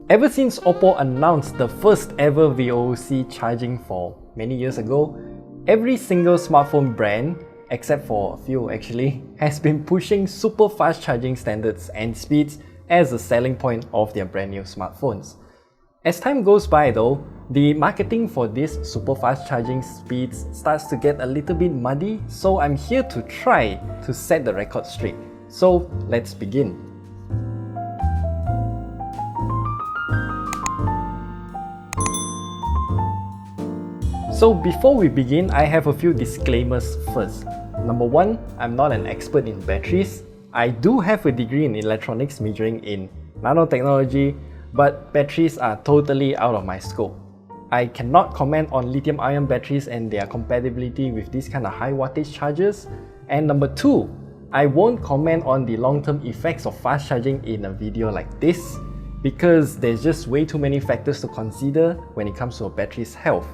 Ever since Oppo announced the first ever VOC charging for many years ago, every single smartphone brand, except for a few actually, has been pushing super fast charging standards and speeds as a selling point of their brand new smartphones. As time goes by though, the marketing for these super fast charging speeds starts to get a little bit muddy, so I'm here to try to set the record straight. So let's begin. So before we begin, I have a few disclaimers first. Number one, I'm not an expert in batteries. I do have a degree in electronics majoring in nanotechnology, but batteries are totally out of my scope. I cannot comment on lithium-ion batteries and their compatibility with these kind of high wattage chargers. And number two, I won't comment on the long-term effects of fast charging in a video like this because there's just way too many factors to consider when it comes to a battery's health.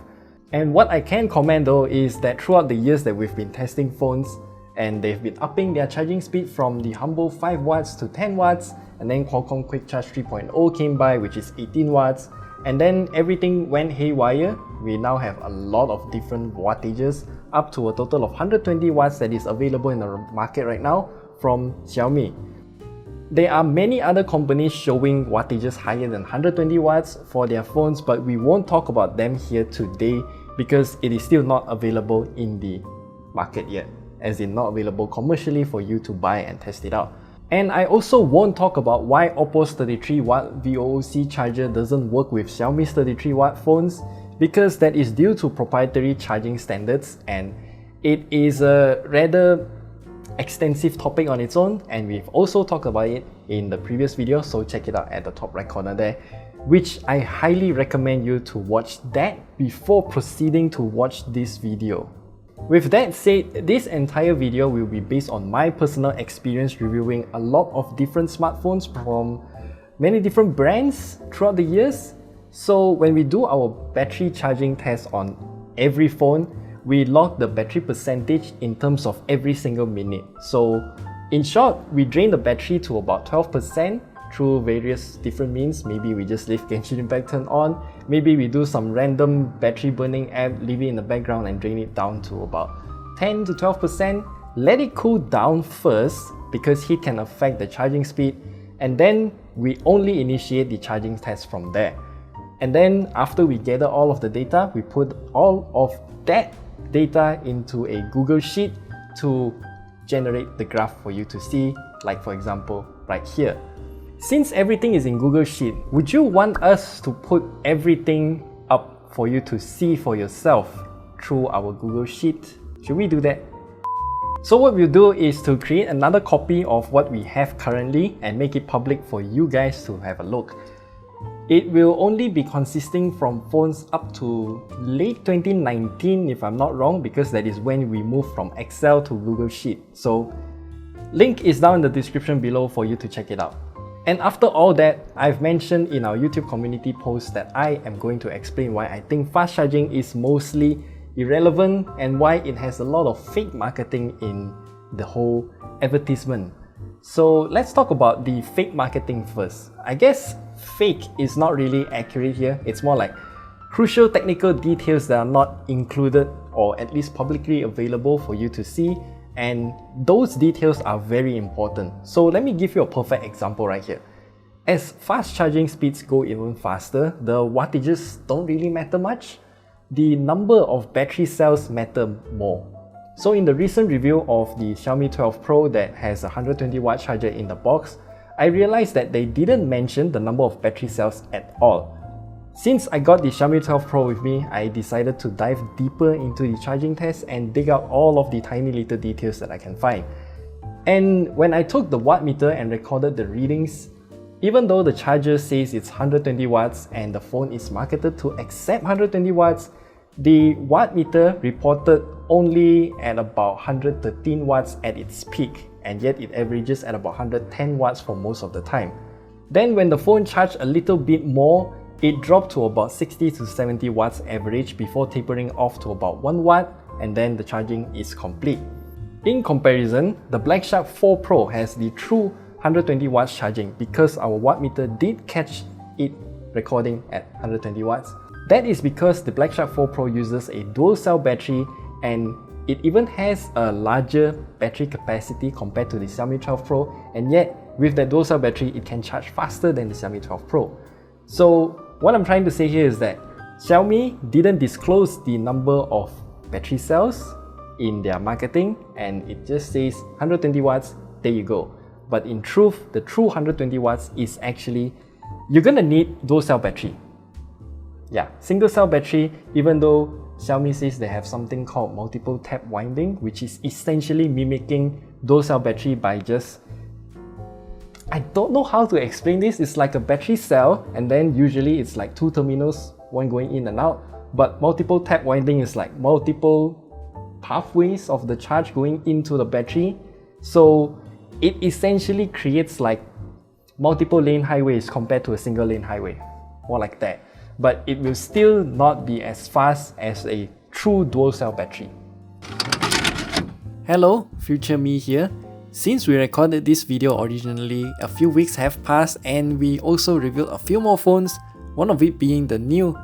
And what I can comment though is that throughout the years that we've been testing phones and they've been upping their charging speed from the humble 5 watts to 10 watts, and then Qualcomm Quick Charge 3.0 came by, which is 18 watts, and then everything went haywire. We now have a lot of different wattages, up to a total of 120 watts that is available in the market right now from Xiaomi. There are many other companies showing wattages higher than 120 watts for their phones, but we won't talk about them here today because it is still not available in the market yet, as in not available commercially for you to buy and test it out. And I also won't talk about why Oppo's 33 watt VOC charger doesn't work with Xiaomi's 33 watt phones, because that is due to proprietary charging standards, and it is a rather extensive topic on its own, and we've also talked about it in the previous video, so check it out at the top right corner there, which I highly recommend you to watch that before proceeding to watch this video. With that said, this entire video will be based on my personal experience reviewing a lot of different smartphones from many different brands throughout the years. So when we do our battery charging test on every phone, we log the battery percentage in terms of every single minute. So in short, we drain the battery to about 12% through various different means. Maybe we just leave Genshin Impact turned on, maybe we do some random battery burning app, leave it in the background and drain it down to about 10 to 12%. Let it cool down first because heat can affect the charging speed, and then we only initiate the charging test from there. And then after we gather all of the data, we put all of that data into a Google Sheet to generate the graph for you to see, like for example right here. Since everything is in Google Sheet, would you want us to put everything up for you to see for yourself through our Google Sheet? Should we do that? So what we'll do is to create another copy of what we have currently and make it public for you guys to have a look. It will only be consisting from phones up to late 2019 if I'm not wrong, because that is when we moved from Excel to Google Sheet. So link is down in the description below for you to check it out. And after all that, I've mentioned in our YouTube community post that I am going to explain why I think fast charging is mostly irrelevant and why it has a lot of fake marketing in the whole advertisement. So let's talk about the fake marketing first. I guess fake is not really accurate here. It's more like crucial technical details that are not included or at least publicly available for you to see, and those details are very important. So let me give you a perfect example right here. As fast charging speeds go even faster, the wattages don't really matter much. The number of battery cells matter more. So in the recent review of the Xiaomi 12 Pro that has a 120 watt charger in the box, I realized that they didn't mention the number of battery cells at all. Since I got the Xiaomi 12 Pro with me, I decided to dive deeper into the charging test and dig out all of the tiny little details that I can find. And when I took the watt meter and recorded the readings, even though the charger says it's 120 watts and the phone is marketed to accept 120 watts, the watt meter reported only at about 113 watts at its peak, and yet it averages at about 110 watts for most of the time. Then when the phone charged a little bit more, it dropped to about 60 to 70 watts average before tapering off to about 1 watt, and then the charging is complete. In comparison, the Black Shark 4 Pro has the true 120 watts charging because our watt meter did catch it recording at 120 watts. That is because the Black Shark 4 Pro uses a dual cell battery, and it even has a larger battery capacity compared to the Xiaomi 12 Pro, and yet with that dual cell battery it can charge faster than the Xiaomi 12 Pro. So what I'm trying to say here is that Xiaomi didn't disclose the number of battery cells in their marketing, and it just says 120 watts, there you go. But in truth, the true 120 watts is actually, you're gonna need dual cell battery. Yeah, single cell battery, even though Xiaomi says they have something called multiple tap winding, which is essentially mimicking dual cell battery by just, I don't know how to explain this. It's like a battery cell, and then usually it's like two terminals, one going in and out. But multiple tap winding is like multiple pathways of the charge going into the battery. So it essentially creates like multiple lane highways compared to a single lane highway, more like that. But it will still not be as fast as a true dual cell battery. Hello, future me here. Since we recorded this video originally, a few weeks have passed and we also revealed a few more phones, one of it being the new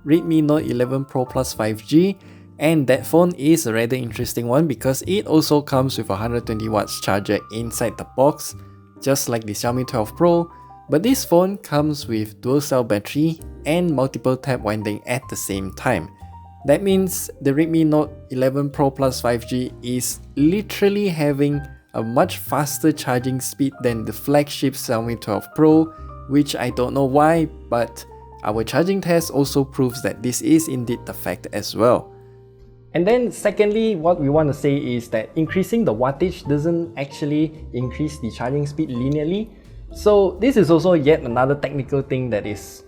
Redmi Note 11 Pro Plus 5G, and that phone is a rather interesting one because it also comes with a 120 watts charger inside the box, just like the Xiaomi 12 Pro, but this phone comes with dual cell battery and multiple tap winding at the same time. That means the Redmi Note 11 Pro Plus 5G is literally having a much faster charging speed than the flagship Xiaomi 12 Pro, which I don't know why, but our charging test also proves that this is indeed the fact as well. And then secondly, what we want to say is that increasing the wattage doesn't actually increase the charging speed linearly. So this is also yet another technical thing that is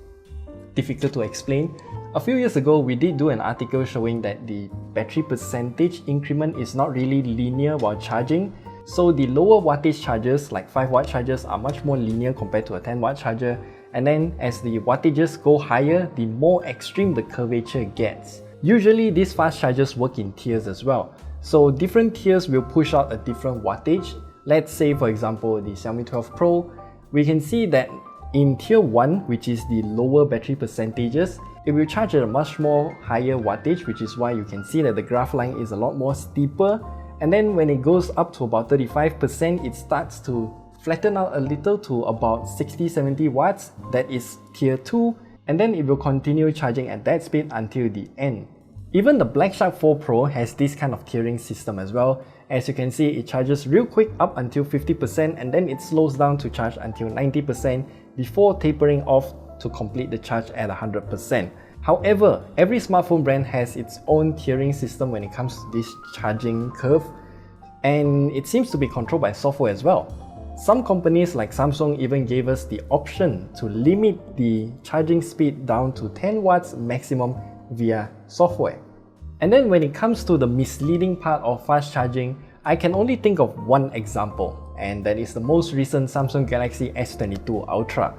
difficult to explain. A few years ago, we did do an article showing that the battery percentage increment is not really linear while charging. So the lower wattage chargers, like 5 watt chargers, are much more linear compared to a 10 watt charger. And then as the wattages go higher, the more extreme the curvature gets. Usually these fast chargers work in tiers as well. So different tiers will push out a different wattage. Let's say for example the Xiaomi 12 Pro, we can see that in tier 1, which is the lower battery percentages, it will charge at a much more higher wattage, which is why you can see that the graph line is a lot more steeper. And then when it goes up to about 35%, it starts to flatten out a little to about 60-70 watts, that is tier 2, and then it will continue charging at that speed until the end. Even the Black Shark 4 Pro has this kind of tiering system as well. As you can see, it charges real quick up until 50% and then it slows down to charge until 90% before tapering off to complete the charge at 100%. However, every smartphone brand has its own tiering system when it comes to this charging curve, and it seems to be controlled by software as well. Some companies like Samsung even gave us the option to limit the charging speed down to 10 watts maximum via software. And then when it comes to the misleading part of fast charging, I can only think of one example, and that is the most recent Samsung Galaxy S22 Ultra.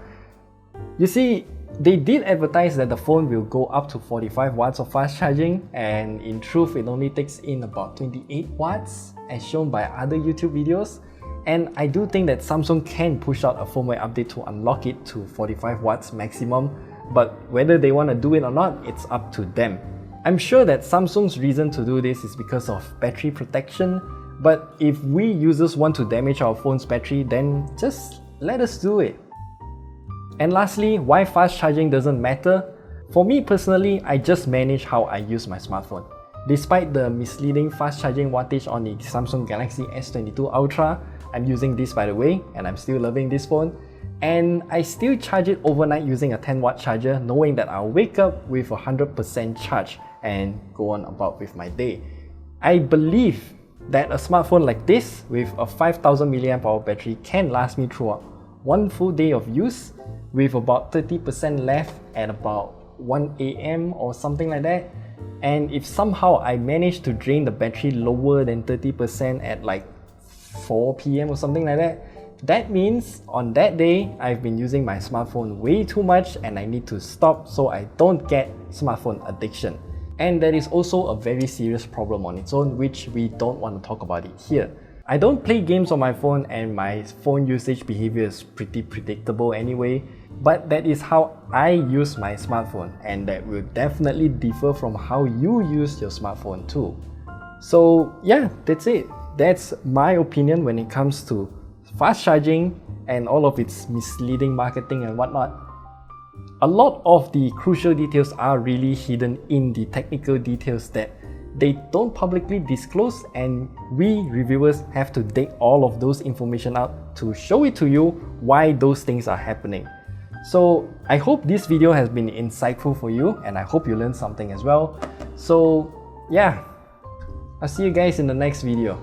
You see, they did advertise that the phone will go up to 45 watts of fast charging, and in truth it only takes in about 28 watts as shown by other YouTube videos. And I do think that Samsung can push out a firmware update to unlock it to 45 watts maximum, but whether they want to do it or not, it's up to them. I'm sure that Samsung's reason to do this is because of battery protection, but if we users want to damage our phone's battery, then just let us do it. And lastly, why fast charging doesn't matter? For me personally, I just manage how I use my smartphone. Despite the misleading fast charging wattage on the Samsung Galaxy S22 Ultra, I'm using this by the way, and I'm still loving this phone, and I still charge it overnight using a 10 watt charger, knowing that I'll wake up with 100% charge and go on about with my day. I believe that a smartphone like this with a 5000 mAh battery can last me throughout one full day of use, with about 30% left at about 1 AM or something like that. And if somehow I manage to drain the battery lower than 30% at like 4 PM or something like that, that means on that day I've been using my smartphone way too much and I need to stop so I don't get smartphone addiction. And that is also a very serious problem on its own, which we don't want to talk about it here. I don't play games on my phone and my phone usage behavior is pretty predictable anyway, but that is how I use my smartphone, and that will definitely differ from how you use your smartphone too. So yeah, that's it. That's my opinion when it comes to fast charging and all of its misleading marketing and whatnot. A lot of the crucial details are really hidden in the technical details that they don't publicly disclose, and we reviewers have to dig all of those information out to show it to you why those things are happening. So I hope this video has been insightful for you, and I hope you learned something as well. So yeah, I'll see you guys in the next video.